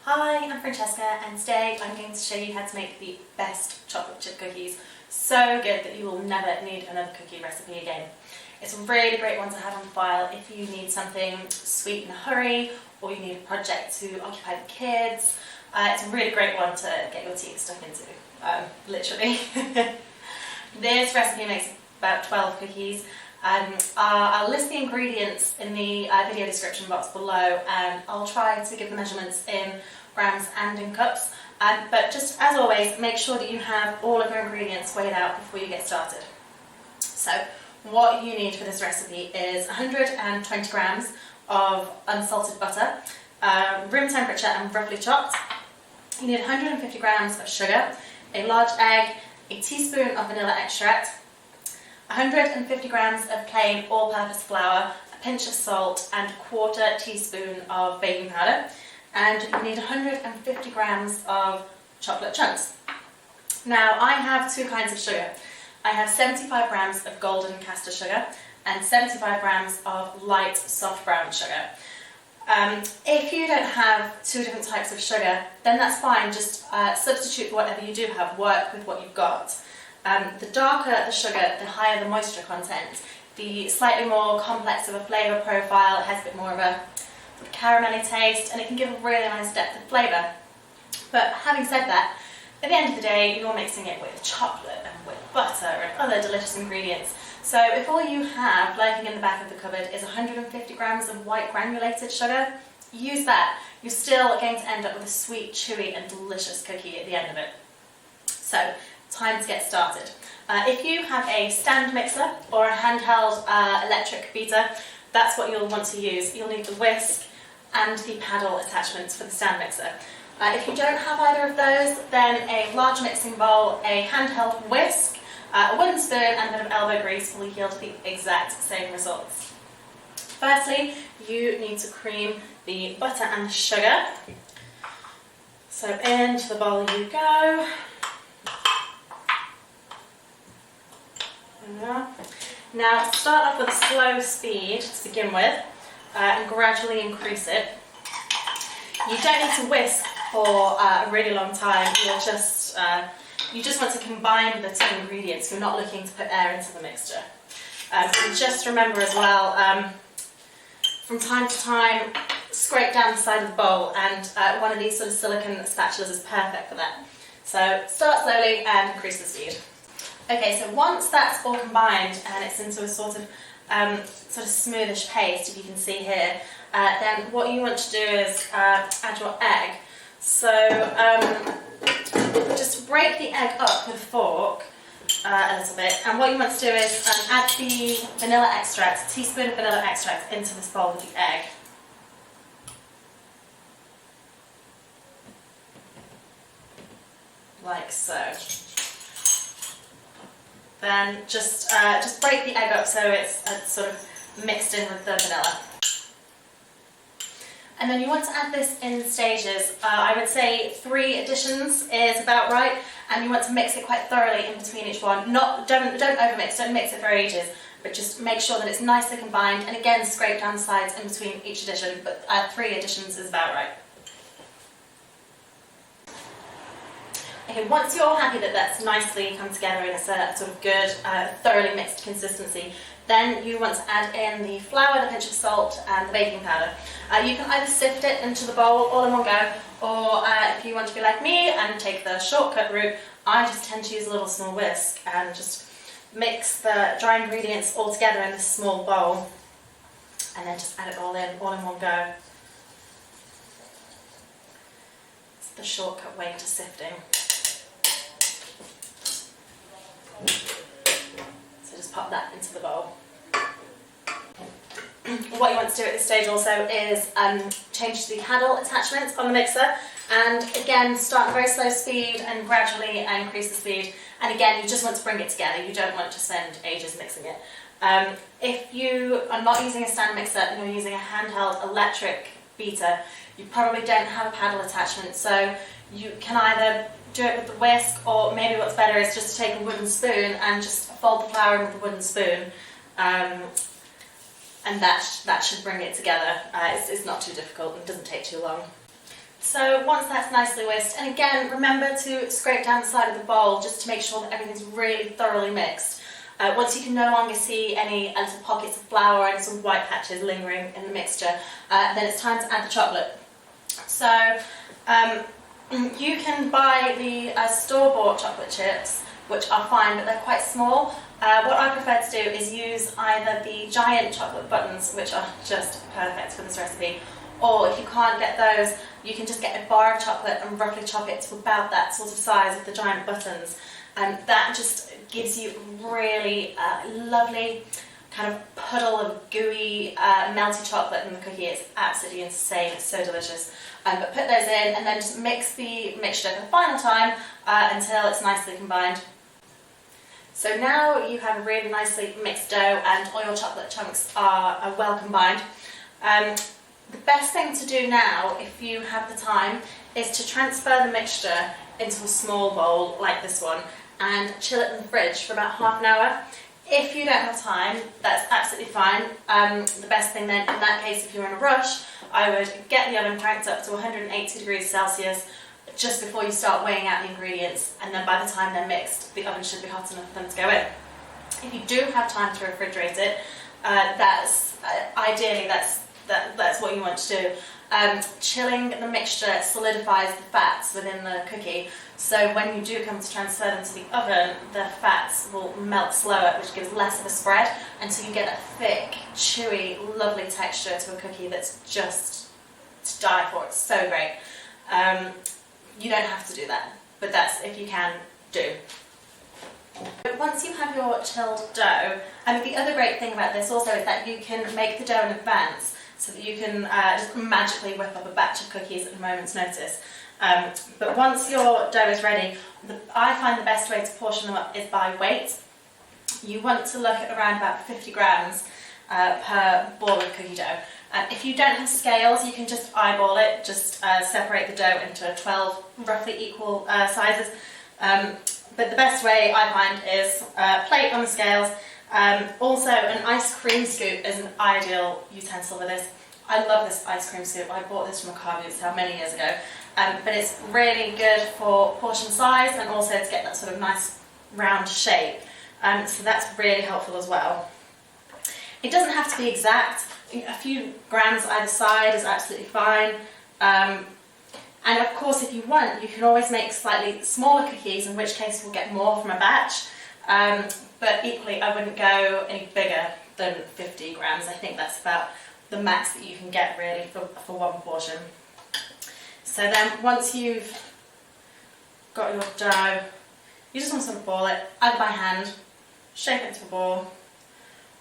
Hi, I'm Francesca and today I'm going to show you how to make the best chocolate chip cookies. So good that you will never need another cookie recipe again. It's a really great one to have on file if you need something sweet in a hurry or you need a project to occupy the kids. It's a really great one to get your teeth stuck into, literally. This recipe makes about 12 cookies. I'll list the ingredients in the video description box below, and I'll try to give the measurements in grams and in cups. But just as always, make sure that you have all of your ingredients weighed out before you get started. So what you need for this recipe is 120 grams of unsalted butter, room temperature and roughly chopped. You need 150 grams of sugar, a large egg, a teaspoon of vanilla extract, 150 grams of plain all-purpose flour, a pinch of salt and a quarter teaspoon of baking powder, and you need 150 grams of chocolate chunks. Now I have two kinds of sugar. I have 75 grams of golden caster sugar and 75 grams of light soft brown sugar. If you don't have two different types of sugar, then that's fine, just substitute for whatever you do have, work with what you've got. The darker the sugar, the higher the moisture content. The slightly more complex of a flavour profile, it has a bit more of a sort of caramelly taste, and it can give a really nice depth of flavour. But having said that, at the end of the day, you're mixing it with chocolate and with butter and other delicious ingredients. So if all you have lurking in the back of the cupboard is 150 grams of white granulated sugar, use that. You're still going to end up with a sweet, chewy and delicious cookie at the end of it. So, time to get started. If you have a stand mixer or a handheld electric beater, that's what you'll want to use. You'll need the whisk and the paddle attachments for the stand mixer. If you don't have either of those, then a large mixing bowl, a handheld whisk, a wooden spoon and a bit of elbow grease will yield the exact same results. Firstly, you need to cream the butter and sugar. So into the bowl you go. Now start off with a slow speed to begin with and gradually increase it. You don't need to whisk for a really long time, you just want to combine the two ingredients. You're not looking to put air into the mixture. And just remember as well, from time to time, scrape down the side of the bowl, and one of these sort of silicone spatulas is perfect for that. So start slowly and increase the speed. Okay, so once that's all combined and it's into a sort of smoothish paste, if you can see here, then what you want to do is add your egg. So just break the egg up with a fork a little bit, and what you want to do is add the vanilla extract, a teaspoon of vanilla extract into this bowl with the egg. Like so. Then just break the egg up so it's sort of mixed in with the vanilla. And then you want to add this in stages. I would say 3 additions is about right, and you want to mix it quite thoroughly in between each one. Don't overmix, don't mix it for ages, but just make sure that it's nicely combined, and again scrape down the sides in between each addition, but 3 additions is about right. Okay, once you're happy that that's nicely come together in a sort of good, thoroughly mixed consistency, then you want to add in the flour, the pinch of salt and the baking powder. You can either sift it into the bowl all in one go, or if you want to be like me and take the shortcut route, I just tend to use a little small whisk and just mix the dry ingredients all together in this small bowl, and then just add it all in one go. It's the shortcut way to sifting. So just pop that into the bowl. What you want to do at this stage also is change the paddle attachments on the mixer, and again start at a very slow speed and gradually increase the speed, and again you just want to bring it together, you don't want to spend ages mixing it. If you are not using a stand mixer and you're using a handheld electric beater, you probably don't have a paddle attachment, so you can either do it with the whisk, or maybe what's better is just to take a wooden spoon and just fold the flour in with the wooden spoon, and that should bring it together. It's not too difficult and doesn't take too long. So once that's nicely whisked, and again, remember to scrape down the side of the bowl just to make sure that everything's really thoroughly mixed. Once you can no longer see any little pockets of flour and some white patches lingering in the mixture, then it's time to add the chocolate. So you can buy the store-bought chocolate chips, which are fine, but they're quite small. What I prefer to do is use either the giant chocolate buttons, which are just perfect for this recipe, or if you can't get those, you can just get a bar of chocolate and roughly chop it to about that sort of size of the giant buttons. And that just gives you really lovely kind of puddle of gooey, melty chocolate in the cookie. It's absolutely insane, it's so delicious. But put those in and then just mix the mixture for the final time until it's nicely combined. So now you have a really nicely mixed dough and all your chocolate chunks are well combined. The best thing to do now, if you have the time, is to transfer the mixture into a small bowl like this one and chill it in the fridge for about half an hour. If you don't have time, that's absolutely fine. The best thing then, in that case, if you're in a rush, I would get the oven cranked up to 180 degrees Celsius just before you start weighing out the ingredients, and then by the time they're mixed, the oven should be hot enough for them to go in. If you do have time to refrigerate it, ideally that's what you want to do. Chilling the mixture solidifies the fats within the cookie, so when you do come to transfer them to the oven, the fats will melt slower, which gives less of a spread, until you get a thick, chewy, lovely texture to a cookie that's just to die for. It's so great. You don't have to do that, but that's if you can do. Once you have your chilled dough, and the other great thing about this also is that you can make the dough in advance, so that you can just magically whip up a batch of cookies at a moment's notice. But once your dough is ready, I find the best way to portion them up is by weight. You want to look at around about 50 grams per ball of cookie dough. If you don't have scales, you can just eyeball it, just separate the dough into 12 roughly equal sizes. But the best way I find is plate on the scales. Also, an ice cream scoop is an ideal utensil for this. I love this ice cream scoop. I bought this from a car boot sale many years ago. But it's really good for portion size and also to get that sort of nice round shape. So that's really helpful as well. It doesn't have to be exact. A few grams either side is absolutely fine. And of course, if you want, you can always make slightly smaller cookies, in which case you'll get more from a batch. But equally, I wouldn't go any bigger than 50 grams. I think that's about the max that you can get really for one portion. So then once you've got your dough, you just want to sort of ball it, either by hand, shape it into a ball,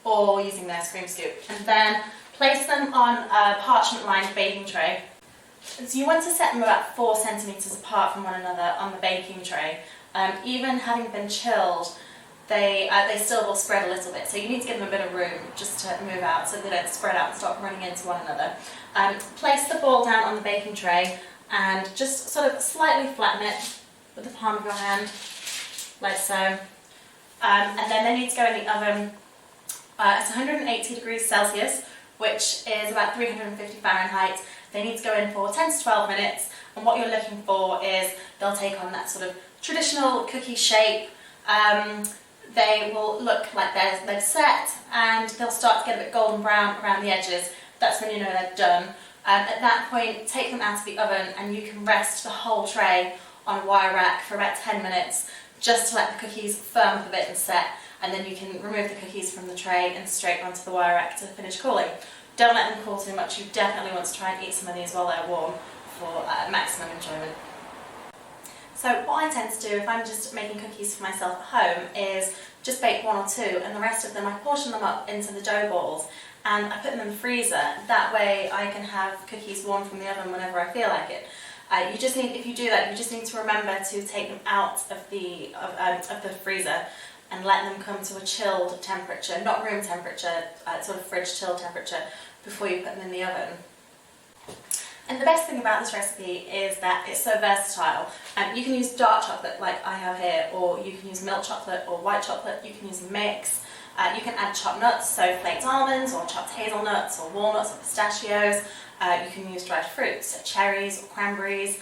or using the ice cream scoop. And then place them on a parchment-lined baking tray. So you want to set them about 4 centimetres apart from one another on the baking tray. Even having been chilled, they still will spread a little bit, so you need to give them a bit of room just to move out so they don't spread out and start running into one another. Place the ball down on the baking tray and just sort of slightly flatten it with the palm of your hand, like so. And then they need to go in the oven at 180 degrees Celsius, which is about 350 Fahrenheit. They need to go in for 10 to 12 minutes, and what you're looking for is they'll take on that sort of traditional cookie shape. They will look like they're set, and they'll start to get a bit golden brown around the edges. That's when you know they're done. At that point, take them out of the oven, and you can rest the whole tray on a wire rack for about 10 minutes, just to let the cookies firm up a bit and set, and then you can remove the cookies from the tray and straight onto the wire rack to finish cooling. Don't let them cool too much. You definitely want to try and eat some of these while they're warm for maximum enjoyment. So what I tend to do if I'm just making cookies for myself at home is just bake 1 or 2, and the rest of them I portion them up into the dough balls and I put them in the freezer. That way I can have cookies warm from the oven whenever I feel like it. If you do that, you just need to remember to take them out of the freezer and let them come to a chilled temperature, not room temperature, sort of fridge chill temperature, before you put them in the oven. And the best thing about this recipe is that it's so versatile. You can use dark chocolate like I have here, or you can use milk chocolate or white chocolate. You can use a mix. You can add chopped nuts, so flaked almonds or chopped hazelnuts or walnuts or pistachios. You can use dried fruits, so cherries or cranberries,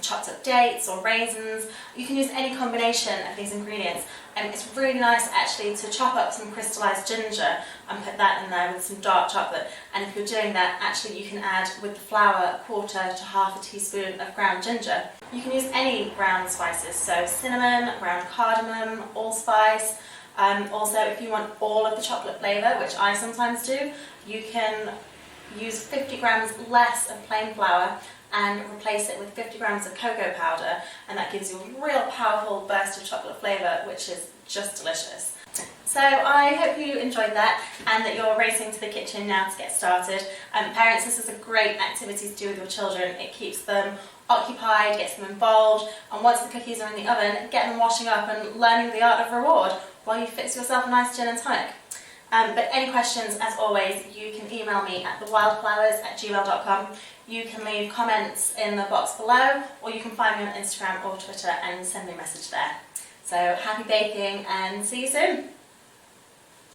chopped up dates or raisins. You can use any combination of these ingredients. It's really nice actually to chop up some crystallized ginger and put that in there with some dark chocolate. And if you're doing that, actually you can add with the flour 1/4 to 1/2 teaspoon of ground ginger. You can use any ground spices, so cinnamon, ground cardamom, allspice. Also, if you want all of the chocolate flavour, which I sometimes do, you can use 50 grams less of plain flour and replace it with 50 grams of cocoa powder, and that gives you a real powerful burst of chocolate flavour, which is just delicious. So I hope you enjoyed that and that you're racing to the kitchen now to get started. Parents, this is a great activity to do with your children. It keeps them occupied, gets them involved, and once the cookies are in the oven, get them washing up and learning the art of reward while you fix yourself a nice gin and tonic. But any questions, as always, you can email me at thewildflowers@gmail.com. You can leave comments in the box below, or you can find me on Instagram or Twitter and send me a message there. So happy baking and see you soon!